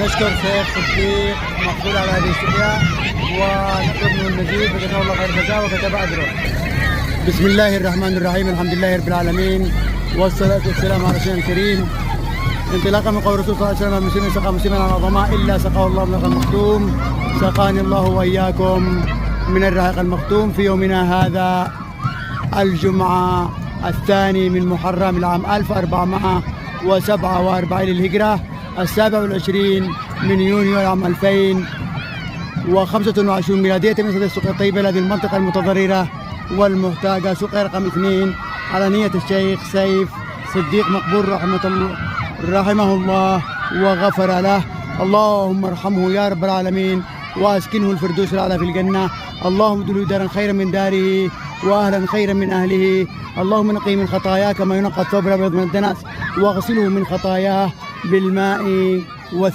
نشكر شيخ صديق مقبول على هذه الاشياء ونطلب منه المزيد وجزاه الله خير الجزاء وكتب اجره. بسم الله الرحمن الرحيم، الحمد لله رب العالمين والصلاه والسلام على رسولنا الكريم. انطلاقا من قول الرسول صلى الله عليه وسلم: المسلم سقى مسلما على ظماء الا سقاه الله من الرحيق المختوم. سقاني الله واياكم من الرحيق المختوم في يومنا هذا الجمعه الثاني من محرم العام 1447 للهجره، 27 من يونيو العام 2025 ميلادية، من صدى السوق الطيبة لهذه المنطقة المتضررة والمحتاجة. سوق رقم 2 على نية الشيخ سيف صديق مقبول رحمه الله وغفر له. اللهم ارحمه يا رب العالمين واسكنه الفردوس الاعلى في الجنة. اللهم ادخله دارا خيرا من داره واهلا خيرا من اهله. اللهم نقيه من خطاياه كما ينقى الثوب الابيض من الدنس، واغسله من خطاياه بالماء والثلج.